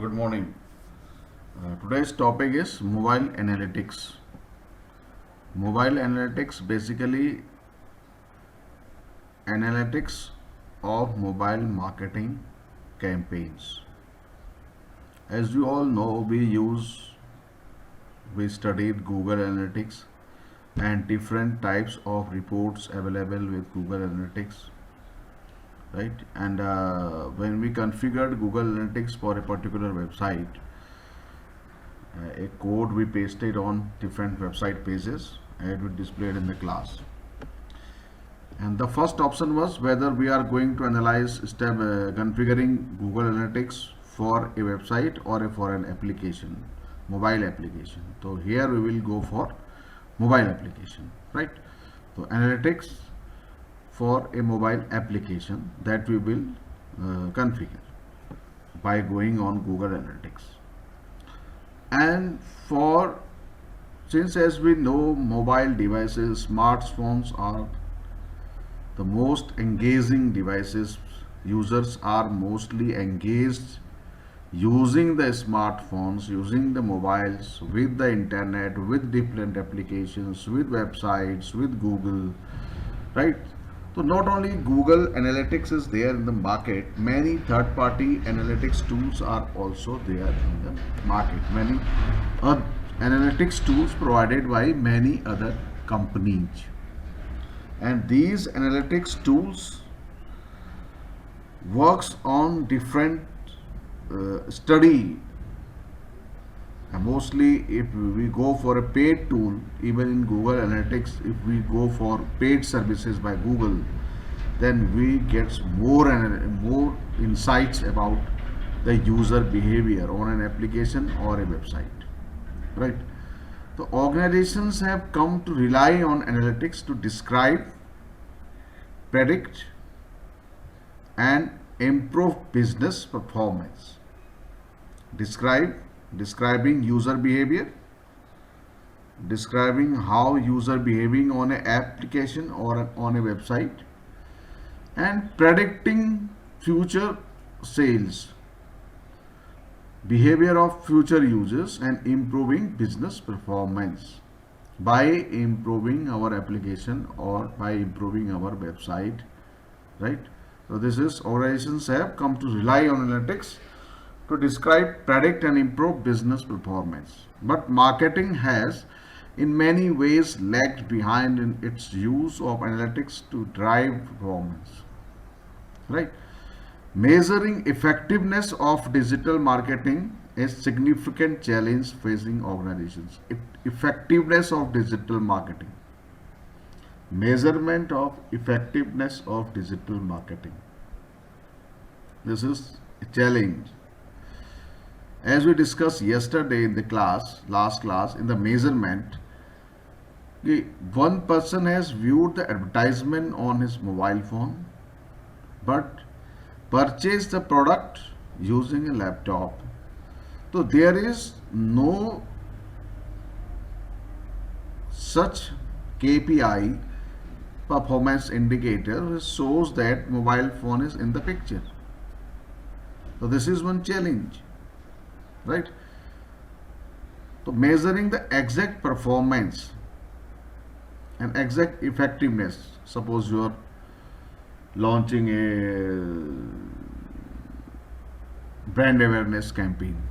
Good morning. Today's topic is mobile analytics. Mobile analytics basically analytics of mobile marketing campaigns. As you all know, we studied Google Analytics and different types of reports available with Google Analytics, right? And when we configured Google Analytics for a particular website, a code we pasted on different website pages and it was displayed in the class. And the first option was whether we are going to analyze configuring Google Analytics for a website or for an application, mobile application. So here we will go for mobile application, right? So analytics for a mobile application that we will configure by going on Google Analytics. And for since as we know, mobile devices, smartphones are the most engaging devices. Users are mostly engaged using the smartphones, using the mobiles, with the internet, with different applications, with websites, with Google, right? So not only Google Analytics is there in the market, many third-party analytics tools are also there in the market. Many analytics tools provided by many other companies. And these analytics tools works on different study. And mostly if we go for a paid tool, even in Google Analytics, if we go for paid services by Google, then we get more insights about the user behavior on an application or a website, right? The organizations have come to rely on analytics to describe, predict, and improve business performance. Describing user behavior, describing how user behaving on an application or on a website, and predicting future sales, behavior of future users, and improving business performance by improving our application or by improving our website, right? So this is organizations have come to rely on analytics to describe, predict, and improve business performance. But marketing has in many ways lagged behind in its use of analytics to drive performance, right? Measuring effectiveness of digital marketing is significant challenge facing organizations. Effectiveness of digital marketing. Measurement of effectiveness of digital marketing. This is a challenge. As we discussed yesterday in the last class, in the measurement, one person has viewed the advertisement on his mobile phone, but purchased the product using a laptop. So there is no such KPI, performance indicator, which shows that mobile phone is in the picture. So this is one challenge, right? So measuring the exact performance and exact effectiveness. Suppose you are launching a brand awareness campaign.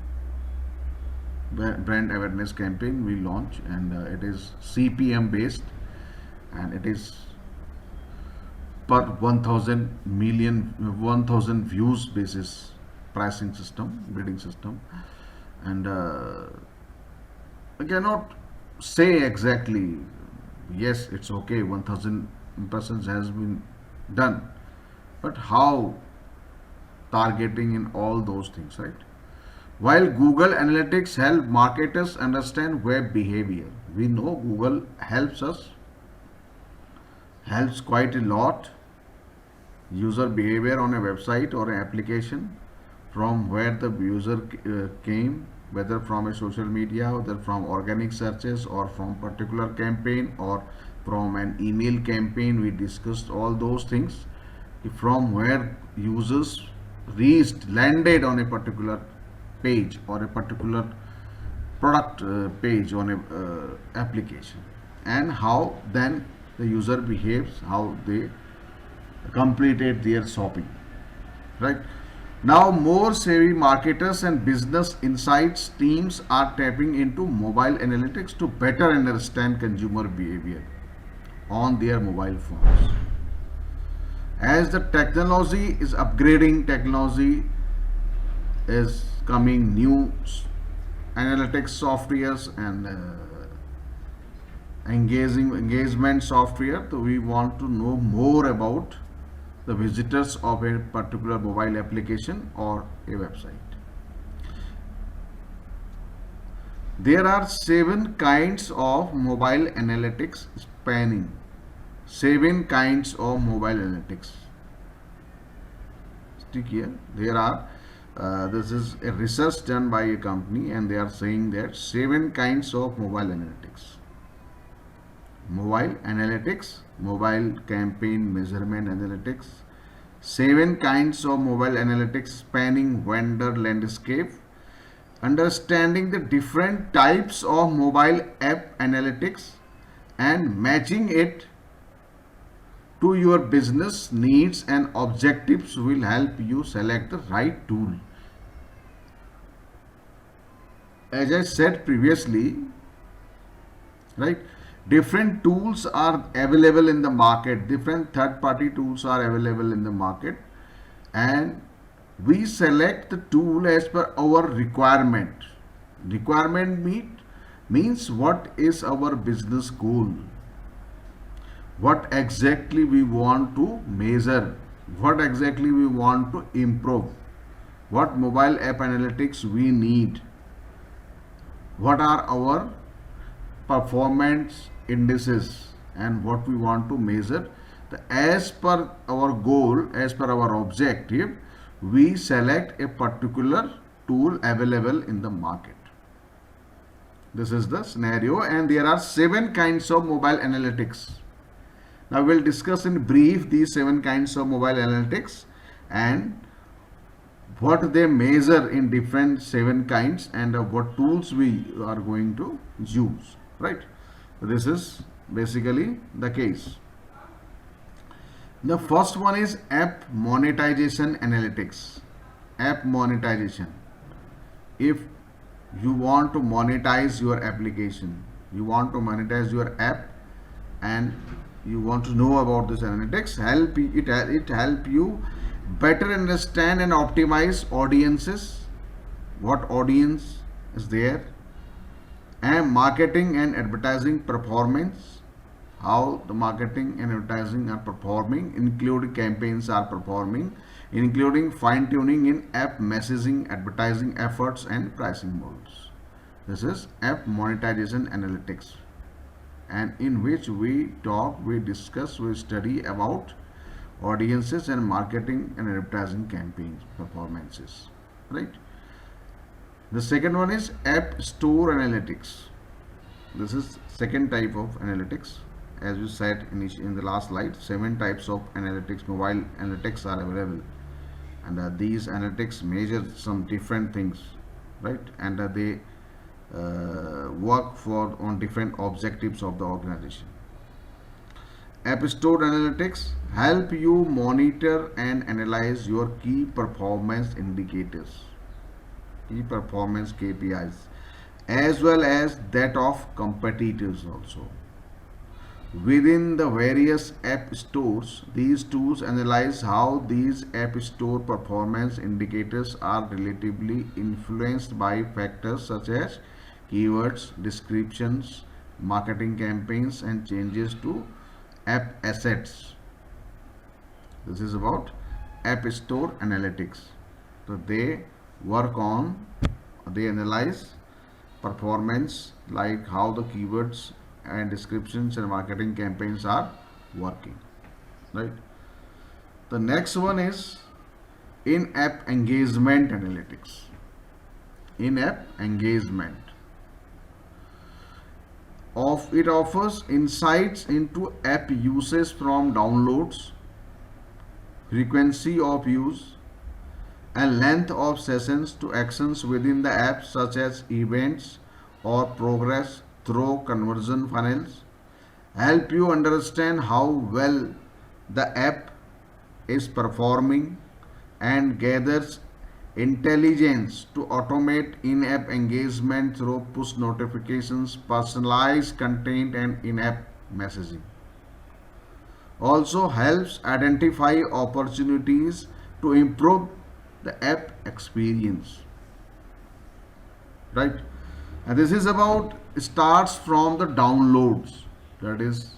Brand awareness campaign we launch, and it is CPM based, and it is per 1000 views basis pricing system, bidding system. And I cannot say exactly, yes, it's okay, 1000 impressions has been done, but how targeting in all those things, right? While Google Analytics help marketers understand web behavior, we know Google helps quite a lot user behavior on a website or an application, from where the user came, whether from a social media, whether from organic searches, or from particular campaign, or from an email campaign. We discussed all those things, from where users landed on a particular page or a particular product page on a application, and how then the user behaves, how they completed their shopping, right? Now more savvy marketers and business insights teams are tapping into mobile analytics to better understand consumer behavior on their mobile phones. As the technology is upgrading, technology is coming new analytics softwares and engagement software. So we want to know more about the visitors of a particular mobile application or a website. There are 7 kinds of mobile analytics spanning 7 kinds of mobile analytics. Stick here. There are this is a research done by a company, and they are saying that 7 kinds of mobile analytics. Mobile analytics, mobile campaign measurement analytics, 7 kinds of mobile analytics spanning vendor landscape, understanding the different types of mobile app analytics and matching it to your business needs and objectives will help you select the right tool. As I said previously, right, different tools are available in the market, different third party tools are available in the market, and we select the tool as per our requirement means what is our business goal, what exactly we want to measure, what exactly we want to improve, what mobile app analytics we need, what are our performance indices, and what we want to measure. As per our goal, as per our objective, we select a particular tool available in the market. This is the scenario, and there are 7 kinds of mobile analytics. Now we'll discuss in brief these 7 kinds of mobile analytics and what they measure in different 7 kinds, and what tools we are going to use, right? This is basically the case. The first one is app monetization analytics. App monetization. If you want to monetize your application, you want to monetize your app, and you want to know about this analytics, it help you better understand and optimize audiences, what audience is there, and marketing and advertising performance, how the marketing and advertising are performing, including campaigns are performing, including fine-tuning in app messaging, advertising efforts, and pricing models. This is app monetization analytics, and in which we talk, we discuss, we study about audiences and marketing and advertising campaigns performances, right? The second one is app store analytics. This is second type of analytics. As we said in the last slide, 7 types of analytics, mobile analytics are available, and these analytics measure some different things, right? And they work on different objectives of the organization. App Store Analytics help you monitor and analyze your key performance indicators, key performance KPIs, as well as that of competitors also. Within the various app stores, these tools analyze how these app store performance indicators are relatively influenced by factors such as keywords, descriptions, marketing campaigns, and changes to app assets. This is about app store analytics. So they analyze performance, like how the keywords and descriptions and marketing campaigns are working, right? The next one is in-app engagement analytics. In-app engagement it offers insights into app usage from downloads, frequency of use, and length of sessions to actions within the app such as events or progress through conversion funnels help you understand how well the app is performing and gathers intelligence to automate in-app engagement through push notifications, personalized content and in-app messaging. Also helps identify opportunities to improve the app experience, right? And this is about starts from the downloads, that is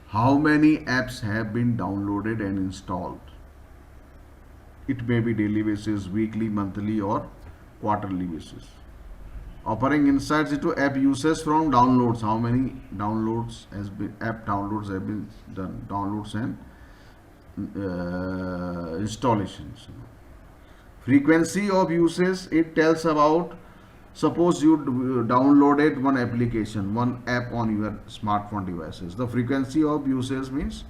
how many apps have been downloaded and installed. It may be daily basis, weekly, monthly or quarterly basis. Offering insights into app usage from downloads, how many downloads has been app downloads have been done, downloads and installations. Frequency of usage, it tells about, suppose you downloaded one application, one app on your smartphone devices. The frequency of usage means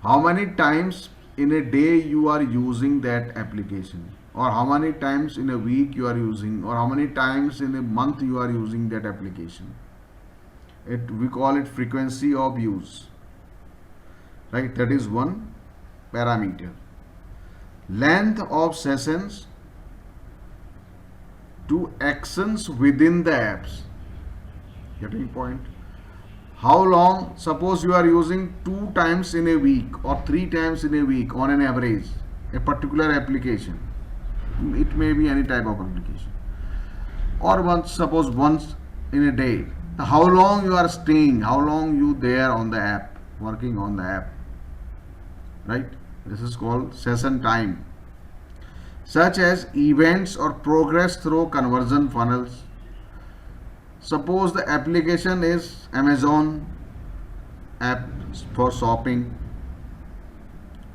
how many times in a day you are using that application, or how many times in a week you are using, or how many times in a month you are using that application. We call it frequency of use, right? That is one parameter. Length of sessions to actions within the apps. Getting point? How long, suppose you are using 2 times in a week or 3 times in a week on an average a particular application. It may be any type of application. Or suppose once in a day. How long you are staying, how long you there on the app, working on the app, right? This is called session time. Such as events or progress through conversion funnels. Suppose the application is Amazon app for shopping.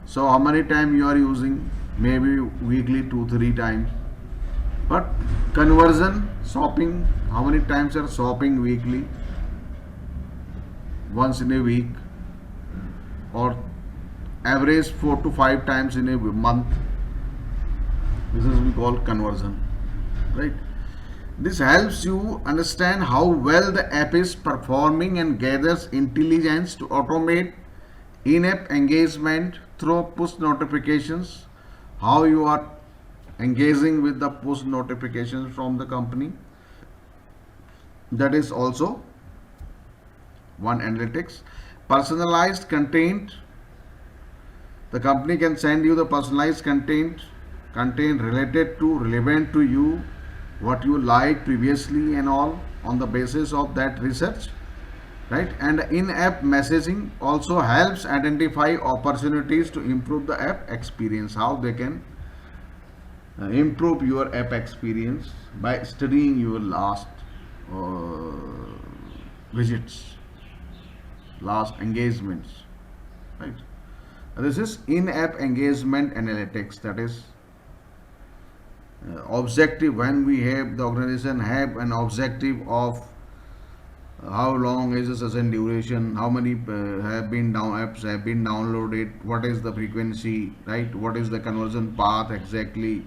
So how many times you are using? Maybe weekly 2-3 times. But conversion shopping, how many times you are shopping weekly? Once in a week, or average 4 to 5 times in a month. This is we call conversion, right? This helps you understand how well the app is performing and gathers intelligence to automate in-app engagement through push notifications, how you are engaging with the push notifications from the company. That is also one analytics. Personalized content, the company can send you the personalized content related to, relevant to you, what you liked previously and all, on the basis of that research, right? And in-app messaging also helps identify opportunities to improve the app experience, how they can improve your app experience by studying your last visits, last engagements, right? This is in-app engagement analytics, that is objective. When we have the organization have an objective of how long is the session duration, how many apps have been downloaded, what is the frequency, right? What is the conversion path exactly,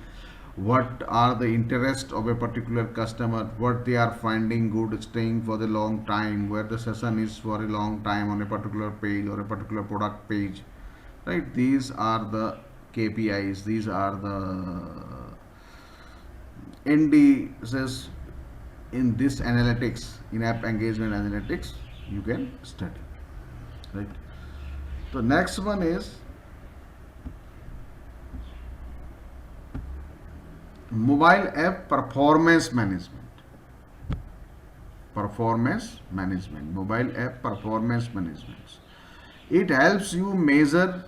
what are the interests of a particular customer, what they are finding good staying for the long time, where the session is for a long time on a particular page or a particular product page, right? These are the KPIs, these are the indices in this analytics, in app engagement analytics, you can study, right? The next one is mobile app performance management. Mobile app performance management. It helps you measure,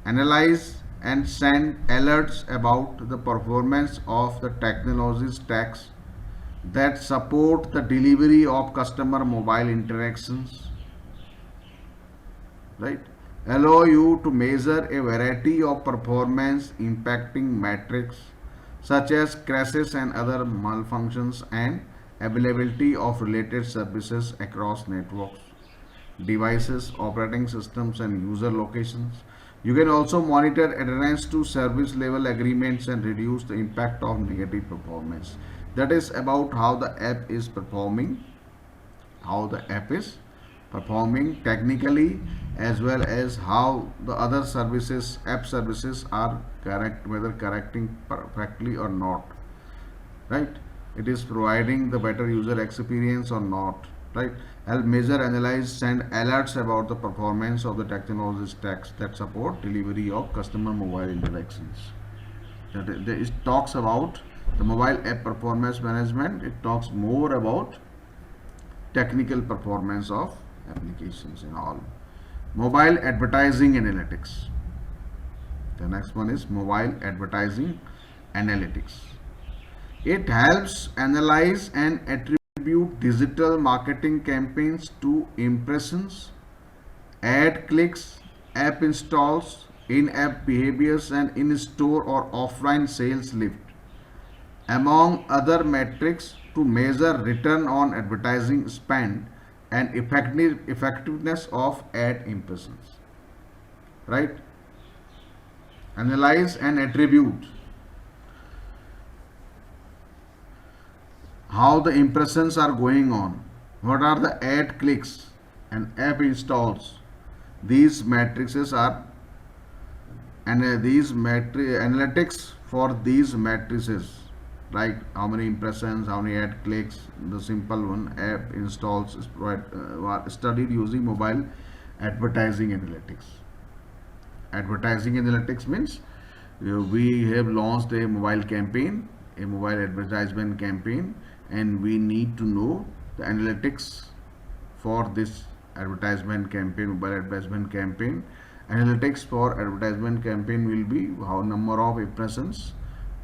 analyze and send alerts about the performance of the technology stacks that support the delivery of customer mobile interactions, right? Allow you to measure a variety of performance impacting metrics such as crashes and other malfunctions, and availability of related services across networks, devices, operating systems and user locations. You can also monitor adherence to service level agreements and reduce the impact of negative performance. That is about how the app is performing, technically, as well as how the other services, app services are correct, whether correcting perfectly or not, right? It is providing the better user experience or not, right? Help measure, analyze, send alerts about the performance of the technology stacks that support delivery of customer mobile interactions. It talks about the mobile app performance management. It talks more about technical performance of applications and all. Mobile advertising analytics. The next one is mobile advertising analytics. It helps analyze and attribute digital marketing campaigns to impressions, ad clicks, app installs, in-app behaviors, and in-store or offline sales lift, among other metrics, to measure return on advertising spend and effectiveness of ad impressions. Right? Analyze and attribute how the impressions are going on, what are the ad clicks and app installs. These matrices are, and these analytics for these matrices, like how many impressions, how many ad clicks, the simple one, app installs, is studied using mobile advertising analytics. Advertising analytics means we have launched a mobile campaign, a mobile advertisement campaign, and we need to know the analytics for this advertisement campaign, mobile advertisement campaign. Analytics for advertisement campaign will be how number of impressions,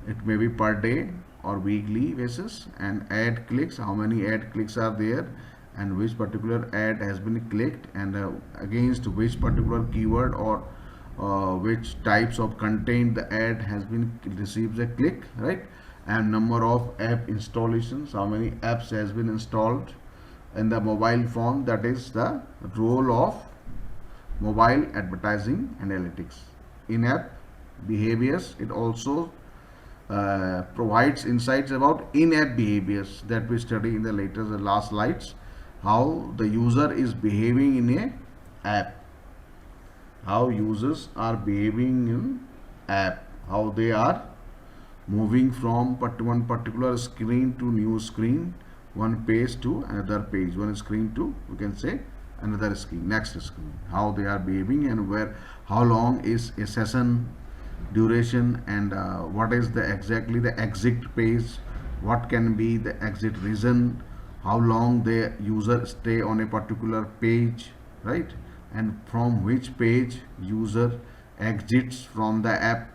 it may be per day or weekly basis, and ad clicks, how many ad clicks are there and which particular ad has been clicked, and against which particular keyword or which types of content the ad has been receives a click, right? And number of app installations, how many apps has been installed in the mobile phone. That is the role of mobile advertising analytics. In-app behaviors, it also provides insights about in-app behaviors that we study in the last slides, how the user is behaving in a app, how users are behaving in app, how they are moving from one particular screen to new screen, one page to another page, one screen to, we can say, another screen, next screen, how they are behaving, and where, how long is a session duration, and what is the exactly the exit page, what can be the exit reason, how long the user stay on a particular page, right? And from which page user exits from the app,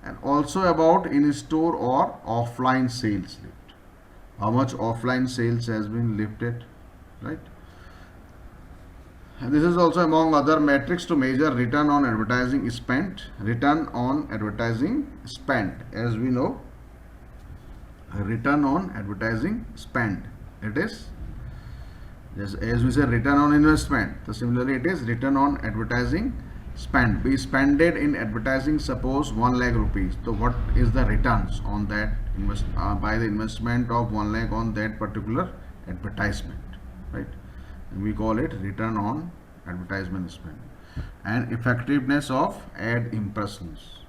and also about in-store or offline sales lift, how much offline sales has been lifted, right? And this is also among other metrics to measure return on advertising spent. Return on advertising spent, as we know, return on advertising spent, it is just as we say return on investment, so similarly it is return on advertising spend. We spended in advertising, suppose 1 lakh rupees, so what is the returns on that by the investment of 1 lakh on that particular advertisement, right? And we call it return on advertisement spend. And effectiveness of ad impressions,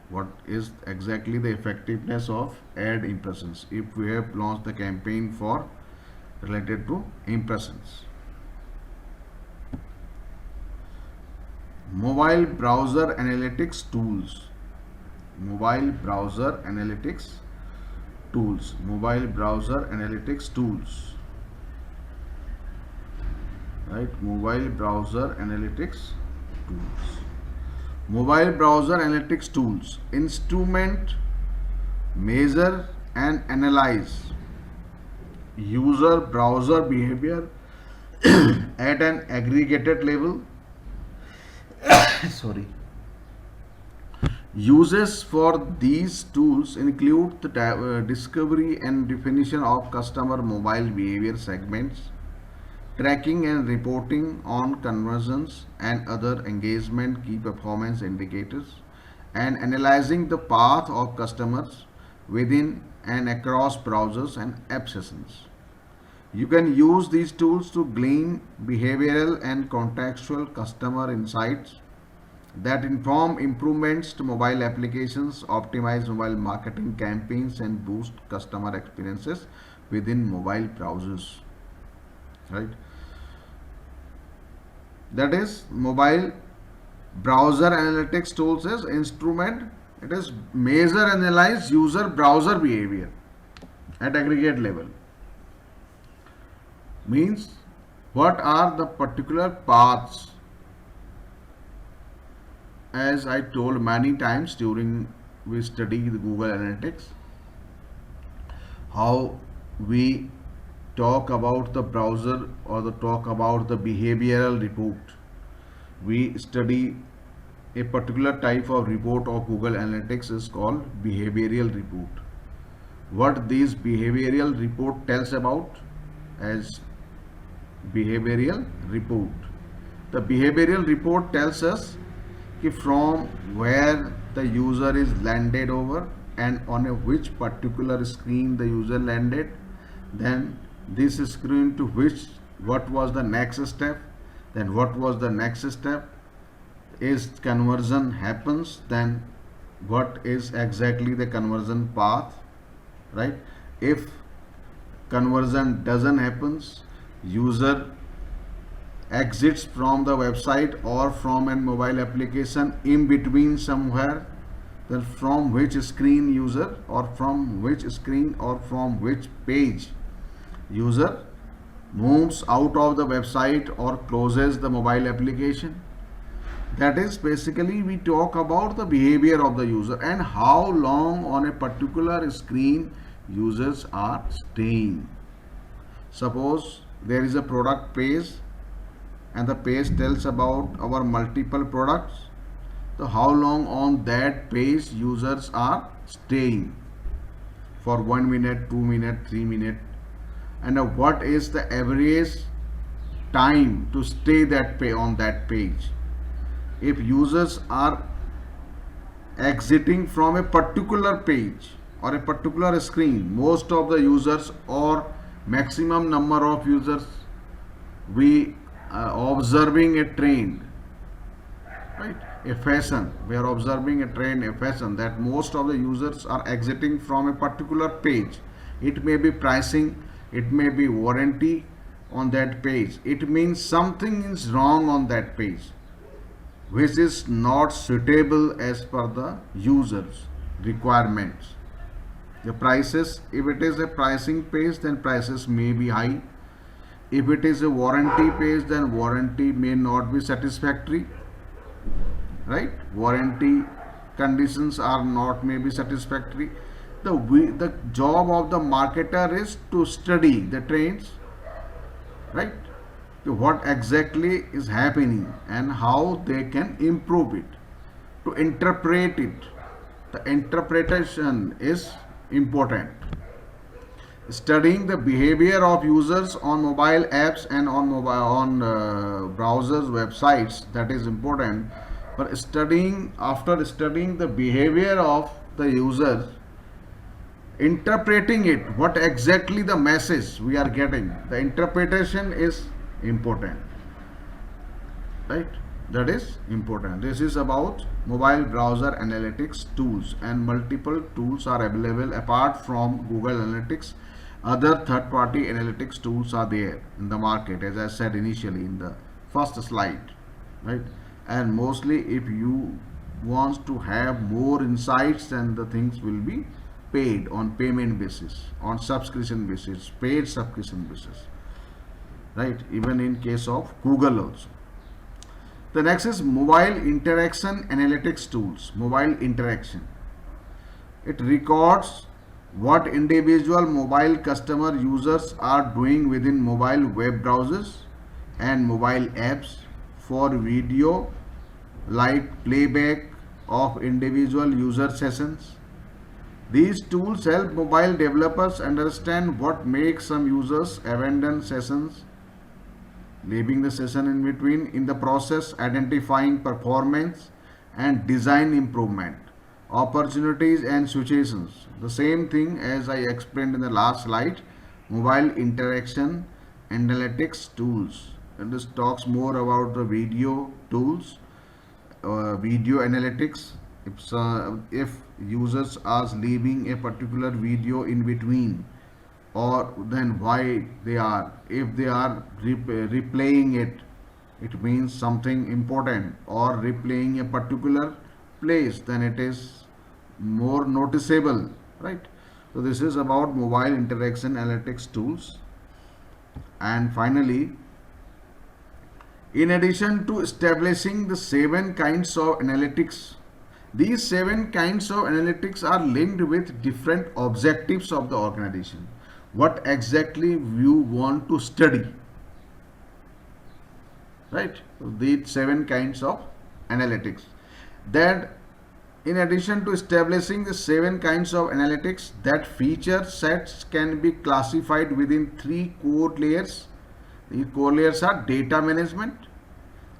what is exactly the effectiveness of ad impressions if we have launched the campaign for related to impressions. Mobile browser analytics tools, mobile browser analytics tools, mobile browser analytics tools, right? Mobile browser analytics tools, mobile browser analytics tools instrument, measure and analyze user browser behavior at an aggregated level. Sorry. Uses for these tools include the discovery and definition of customer mobile behavior segments, tracking and reporting on conversions and other engagement key performance indicators, and analyzing the path of customers within and across browsers and app sessions. You can use these tools to glean behavioral and contextual customer insights that inform improvements to mobile applications, optimize mobile marketing campaigns, and boost customer experiences within mobile browsers. Right? That is, mobile browser analytics tools is instrument. It is measure, analyze user browser behavior at aggregate level. Means what are the particular paths, as I told many times during we study the Google Analytics, how we talk about the browser or the talk about the behavioral report. We study a particular type of report of Google Analytics is called behavioral report. What these behavioral report tells about as behavioral report. The behavioral report tells us from where the user is landed over and on which particular screen the user landed, then this screen to which, what was the next step, then what was the next step, is conversion happens, then what is exactly the conversion path, right? If conversion doesn't happens, user exits from the website or from a mobile application in between somewhere, then from which screen user or from which screen or from which page user moves out of the website or closes the mobile application. That is basically we talk about the behavior of the user and how long on a particular screen users are staying. Suppose there is a product page and the page tells about our multiple products. So how long on that page users are staying for 1 minute, 2 minutes, 3 minutes, and what is the average time to stay that on that page. If users are exiting from a particular page or a particular screen, most of the users or maximum number of users, we observing a trend, right? A fashion. We are observing a trend, a fashion, that most of the users are exiting from a particular page. It may be pricing, it may be warranty on that page. It means something is wrong on that page, which is not suitable as per the user's requirements. The prices, if it is a pricing page, then prices may be high. If it is a warranty page, then warranty may not be satisfactory, right? Warranty conditions are not maybe satisfactory. The job of the marketer is to study the trends, right? What exactly is happening and how they can improve it, to interpret it. The interpretation is important. Studying the behavior of users on mobile apps and on browsers websites, that is important. But after studying the behavior of the users, interpreting it, what exactly the message we are getting, the interpretation is important, right? That is important. This is about mobile browser analytics tools, and multiple tools are available apart from Google Analytics. Other third-party analytics tools are there in the market, as I said initially in the first slide, right? And mostly if you want to have more insights, then the things will be paid on payment basis, on subscription basis, paid subscription basis, right? Even in case of Google also. The next is mobile interaction analytics tools. Mobile interaction. It records what individual mobile customer users are doing within mobile web browsers and mobile apps for video, like playback of individual user sessions. These tools help mobile developers understand what makes some users abandon sessions leaving the session in between, in the process identifying performance and design improvement, opportunities and situations. The same thing as I explained in the last slide, mobile interaction analytics tools. And this talks more about the video tools, video analytics. If users are leaving a particular video in between, or then why they are, if they are replaying it, it means something important, or replaying a particular place, then it is more noticeable, right? So this is about mobile interaction analytics tools. And finally, in addition to establishing the 7 kinds of analytics, these 7 kinds of analytics are linked with different objectives of the organization. What exactly you want to study, right? These 7 kinds of analytics. That in addition to establishing the 7 kinds of analytics, that feature sets can be classified within 3 core layers. These core layers are data management,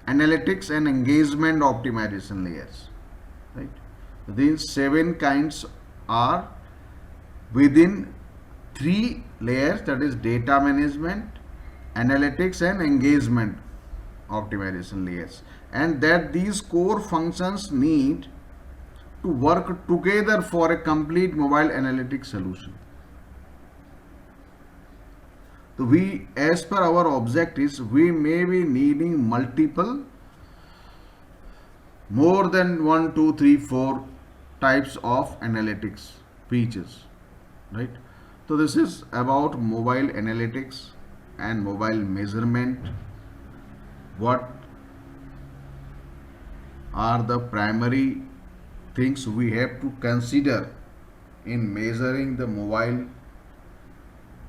analytics, and engagement optimization layers, right? These 7 kinds are within 3 layers, that is data management, analytics, and engagement optimization layers, and that these core functions need to work together for a complete mobile analytics solution. So we, as per our objectives, we may be needing multiple, more than 1, 2, 3, 4 types of analytics features, right? So this is about mobile analytics and mobile measurement. What are the primary things we have to consider in measuring the mobile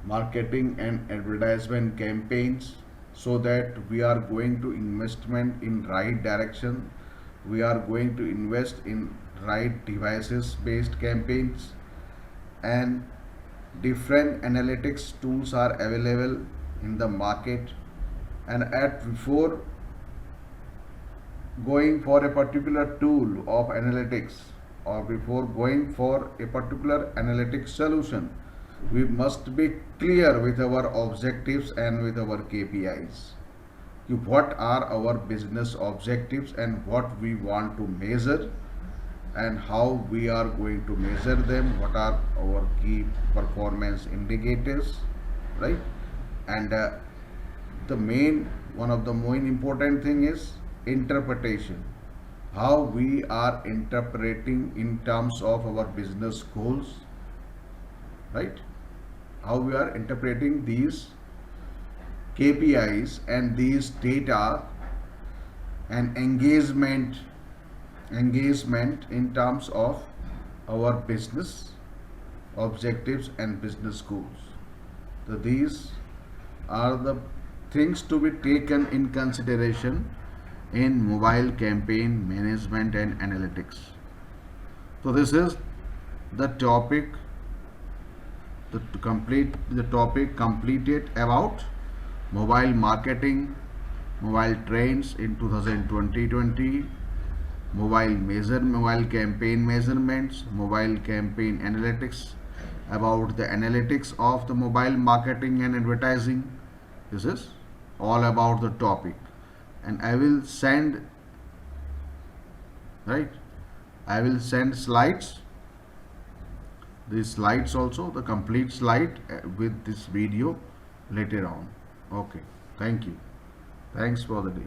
marketing and advertisement campaigns, so that we are going to investment in right direction, we are going to invest in right devices based campaigns, and different analytics tools are available in the market. And at before going for a particular tool of analytics, or before going for a particular analytics solution, we must be clear with our objectives and with our KPIs. What are our business objectives and what we want to measure, and how we are going to measure them, what are our key performance indicators, right? And the main, one of the main important thing is interpretation, how we are interpreting in terms of our business goals, right? How we are interpreting these KPIs and these data and engagement in terms of our business objectives and business goals. So these are the things to be taken in consideration in mobile campaign management and analytics. So this is the topic, the topic completed about mobile marketing, mobile trends in 2020, mobile campaign measurements, mobile campaign analytics, about the analytics of the mobile marketing and advertising. This is all about the topic, and I will send, right, I will send slides, these slides also, the complete slide with this video later on. Okay, thank you, thanks for the day.